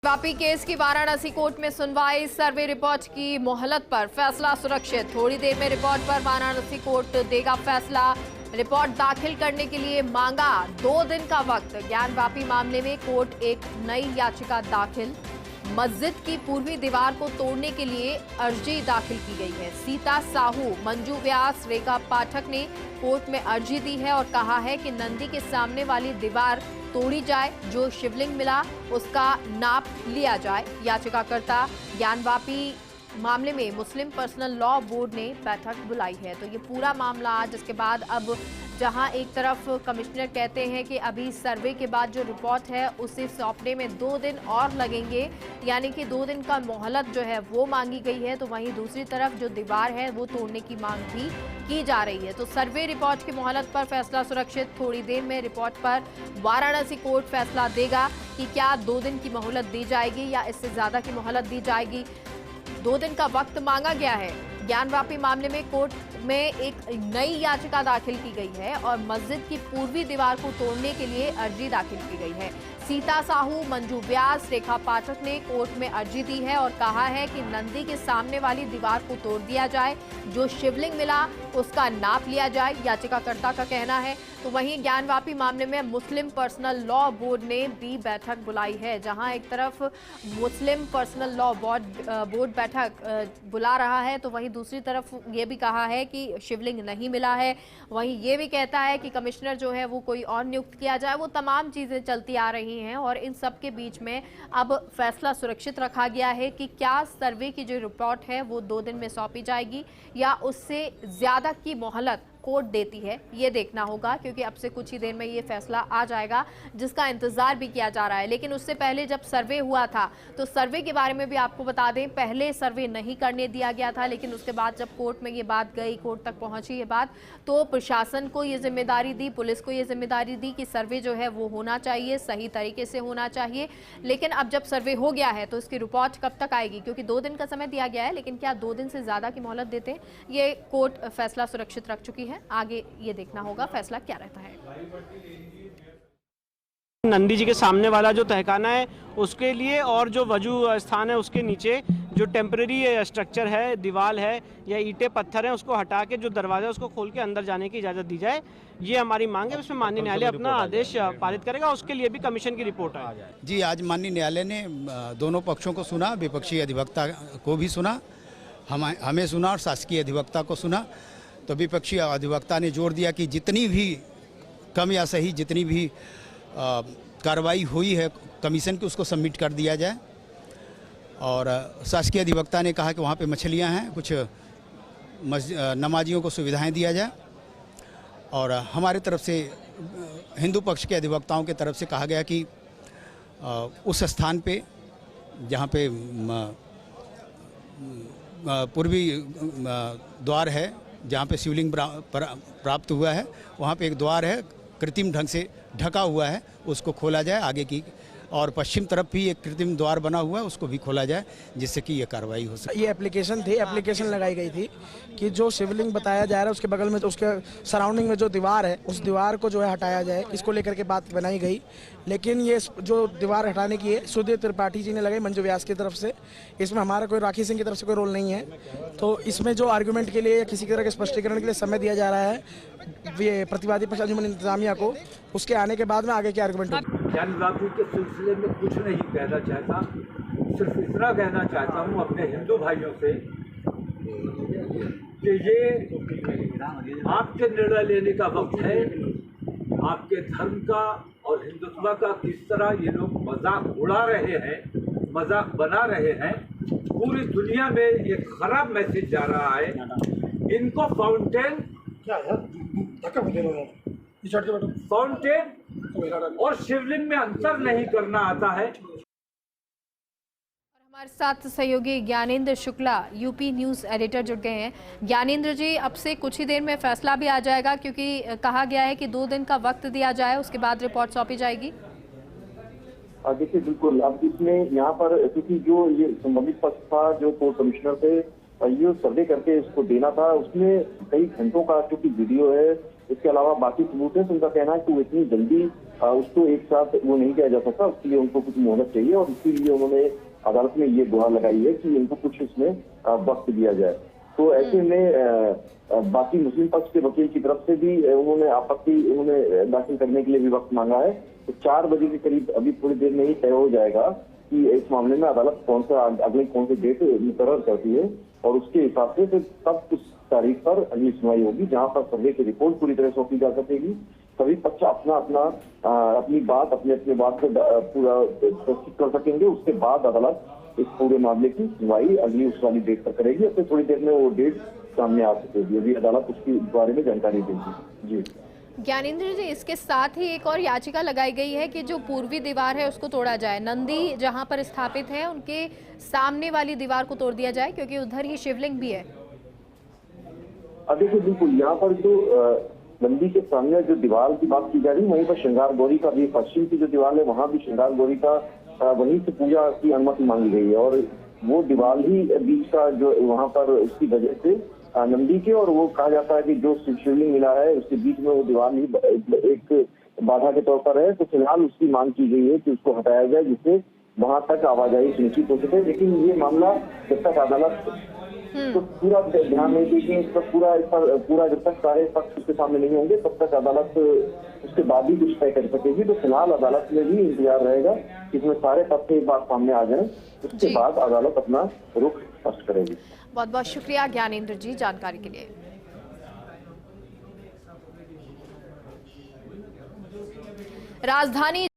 Vapi case की Varanasi court में सुनवाई। सर्वे रिपोर्ट की मोहलत पर फैसला सुरक्षित। थोड़ी देर में रिपोर्ट पर वाराणसी कोर्ट देगा फैसला। रिपोर्ट दाखिल करने के लिए मांगा 2 दिन का वक्त। ज्ञान वापी मामले में कोर्ट एक नई याचिका दाखिल। मस्जिद की पूर्वी दीवार को तोड़ने के लिए अर्जी दाखिल की गई है। सीता साहू, मंजू व्यास, रेखा पाठक ने कोर्ट में अर्जी दी है और कहा है कि नंदी के सामने वाली दीवार तोड़ी जाए, जो शिवलिंग मिला उसका नाप लिया जाए। याचिकाकर्ता ज्ञानवापी मामले में मुस्लिम पर्सनल लॉ बोर्ड ने बैठक बुलाई है। तो ये पूरा मामला आज, जिसके बाद अब जहां एक तरफ कमिश्नर कहते हैं कि अभी सर्वे के बाद जो रिपोर्ट है उसे सौंपने में 2 दिन और लगेंगे, यानी कि 2 दिन का मोहलत जो है वो मांगी गई है, तो वहीं दूसरी तरफ जो दीवार है वो तोड़ने की मांग भी की जा रही है। तो सर्वे रिपोर्ट की मोहलत पर फैसला सुरक्षित। थोड़ी देर में रिपोर्ट पर वाराणसी कोर्ट फैसला देगा कि क्या 2 दिन की मोहलत दी जाएगी या इससे ज्यादा की मोहलत दी जाएगी। 2 दिन का वक्त मांगा गया है। ज्ञानवापी मामले में कोर्ट में एक नई याचिका दाखिल की गई है और मस्जिद की पूर्वी दीवार को तोड़ने के लिए अर्जी दाखिल की गई है। सीता साहू, मंजू व्यास, रेखा पाठक ने कोर्ट में अर्जी दी है और कहा है कि नंदी के सामने वाली दीवार को तोड़ दिया जाए, जो शिवलिंग मिला उसका नाप लिया जाए, याचिकाकर्ता का कहना है। तो वहीं ज्ञानवापी मामले में मुस्लिम पर्सनल लॉ बोर्ड ने भी बैठक बुलाई है, जहां एक तरफ मुस्लिम पर्सनल लॉ बोर्ड बैठक बुला रहा है, तो वहीं दूसरी तरफ ये भी कहा है कि शिवलिंग नहीं मिला है। वहीं ये भी कहता है कि कमिश्नर जो है वो कोई और नियुक्त किया जाए। वो तमाम चीजें चलती आ रही हैं और इन सब के बीच में अब फैसला सुरक्षित रखा गया है कि क्या सर्वे की जो रिपोर्ट है वो 2 दिन में सौंपी जाएगी या उससे ज्यादा की मोहलत कोर्ट देती है, ये देखना होगा, क्योंकि अब से कुछ ही देर में ये फैसला आ जाएगा, जिसका इंतजार भी किया जा रहा है। लेकिन उससे पहले जब सर्वे हुआ था तो सर्वे के बारे में भी आपको बता दें, पहले सर्वे नहीं करने दिया गया था, लेकिन उसके बाद जब कोर्ट में ये बात गई, कोर्ट तक पहुंची ये बात, तो प्रशासन को ये जिम्मेदारी दी, पुलिस को ये जिम्मेदारी दी कि सर्वे जो है वो होना चाहिए, सही तरीके से होना चाहिए। लेकिन अब जब सर्वे हो गया है तो इसकी रिपोर्ट कब तक आएगी, क्योंकि 2 दिन का समय दिया गया है, लेकिन क्या 2 दिन से ज्यादा की मोहलत देते हैं, ये कोर्ट फैसला सुरक्षित रख चुकी है। आगे ये देखना होगा फैसला क्या रहता है। नंदी जी के सामने वाला जो तहखाना है उसके लिए और जो वजू स्थान है उसके नीचे जो टेम्परेरी स्ट्रक्चर है, दीवार है या ईंटें पत्थर हैं, उसको हटा के जो दरवाजा है उसको खोल के अंदर जाने की इजाज़त दी जाए। ये हमारी मांग है। उसमें माननीय न्यायालय अपना आदेश पारित करेगा, उसके लिए भी कमीशन की रिपोर्ट आ जाए। जी, आज माननीय न्यायालय ने दोनों पक्षों को सुना, विपक्षी अधिवक्ता को भी सुना, हमें सुना और शासकीय अधिवक्ता को सुना। तो विपक्षी अधिवक्ता ने जोर दिया कि जितनी भी कम या सही जितनी भी कार्रवाई हुई है कमीशन की, उसको सबमिट कर दिया जाए। और शासकीय अधिवक्ता ने कहा कि वहाँ पे मछलियाँ हैं, कुछ नमाजियों को सुविधाएं दिया जाए। और हमारे तरफ से हिंदू पक्ष के अधिवक्ताओं के तरफ से कहा गया कि उस स्थान पे जहाँ पे पूर्वी द्वार है, जहाँ पे शिवलिंग प्राप्त हुआ है, वहाँ पे एक द्वार है, कृत्रिम ढंग से ढका हुआ है, उसको खोला जाए आगे की। और पश्चिम तरफ भी एक कृत्रिम द्वार बना हुआ है, उसको भी खोला जाए, जिससे कि ये कार्रवाई हो सके। ये एप्लीकेशन लगाई गई थी कि जो शिवलिंग बताया जा रहा है उसके बगल में, तो उसके सराउंडिंग में जो दीवार है उस दीवार को जो है हटाया जाए, इसको लेकर के बात बनाई गई। लेकिन ये जो दीवार हटाने की है सुधीर त्रिपाठी जी ने लगाई मंजू व्यास की तरफ से। इसमें हमारा कोई राखी सिंह की तरफ से कोई रोल नहीं है। तो इसमें जो आर्गूमेंट के लिए या किसी तरह के स्पष्टीकरण के लिए समय दिया जा रहा है ये प्रतिवादी पक्ष अंजुमन इंतजामिया को, उसके आने के बाद में आगे के आर्गूमेंट होगा। ज्ञानवापी के सिलसिले में कुछ नहीं कहना चाहता, सिर्फ इतना कहना चाहता हूँ अपने हिंदू भाइयों से कि ये आपके निर्णय लेने का वक्त है। आपके धर्म का और हिंदुत्व का किस तरह ये लोग मजाक उड़ा रहे हैं, मजाक बना रहे हैं, पूरी दुनिया में ये खराब मैसेज जा रहा है। इनको फाउंटेन और शिवलिंग में अंतर नहीं करना आता है। हमारे साथ सहयोगी Gyanendra Shukla, UP news editor, जुड़ गए हैं। ज्ञानेंद्र जी, अब से कुछ ही देर में फैसला भी आ जाएगा, क्योंकि कहा गया है कि 2 दिन का वक्त दिया जाए, उसके बाद रिपोर्ट सौंपी जाएगी। देखिए, बिल्कुल अब इसमें यहाँ पर क्योंकि जो ये संबंधित पक्ष था, जो कोर्ट कमिश्नर थे, ये सर्वे करके इसको देना था, उसमें कई घंटों का चूंकि वीडियो है इसके अलावा बाकी सबूत है, तो उनका कहना है कि वो इतनी जल्दी उसको एक साथ वो नहीं किया जा सकता, उसके लिए उनको कुछ मोहलत चाहिए और इसीलिए उन्होंने अदालत में ये गुहार लगाई है कि इनको कुछ इसमें वक्त दिया जाए। तो ऐसे में बाकी मुस्लिम पक्ष के वकील की तरफ से भी उन्होंने आपत्ति दाखिल करने के लिए भी वक्त मांगा है। तो 4 बजे के करीब अभी थोड़ी देर में ही तय हो जाएगा कि इस मामले में अदालत अगली कौन सी डेट मुकर्रर करती है और उसके हिसाब से फिर तब उस तारीख पर अगली सुनवाई होगी, जहां पर सर्वे की रिपोर्ट पूरी तरह सौंपी जा सकेगी। सभी पक्ष अपनी बात अपने बात को पूरा प्रस्तुत कर सकेंगे। उसके बाद अदालत इस पूरे मामले की सुनवाई अगली उस वाली डेट पर करेगी और फिर थोड़ी देर में वो डेट सामने आ सकेगी। अभी अदालत उसके बारे में जानकारी देगी। जी ज्ञानेंद्र जी, इसके साथ ही एक और याचिका लगाई गई है कि जो पूर्वी दीवार है उसको तोड़ा जाए, नंदी जहां पर स्थापित है उनके सामने वाली दीवार को तोड़ दिया जाए, क्योंकि उधर ही शिवलिंग भी है। देखिए बिल्कुल, यहाँ पर जो नंदी के सामने जो दीवार की बात की जा रही है, वहीं पर श्रृंगार गौरी का भी पश्चिम की जो दीवार है वहां भी श्रृंगार गौरी का वहीं से पूजा की अनुमति मांगी गई है और वो दीवार ही बीच का जो वहां पर उसकी वजह से नंदी के, और वो कहा जाता है कि जो शिवलिंग मिला है उसके बीच में वो दीवार ही एक बाधा के तौर पर है। तो फिलहाल उसकी मांग की गई है कि उसको हटाया जाए, जिससे वहां तक आवाजाही सुनिश्चित हो सके। लेकिन ये मामला जब तक अदालत तो पूरा ध्यान नहीं देगी, इस पर पूरा जब तक सारे पक्ष उसके सामने नहीं होंगे तब तक अदालत उसके बाद ही कुछ तय कर सकेगी। तो फिलहाल अदालत में भी इंतजार रहेगा कि इसमें सारे तथ्य एक बार सामने आ जाए, उसके बाद अदालत अपना रुख स्पष्ट करेगी। बहुत बहुत शुक्रिया ज्ञानेंद्र जी जानकारी के लिए। राजधानी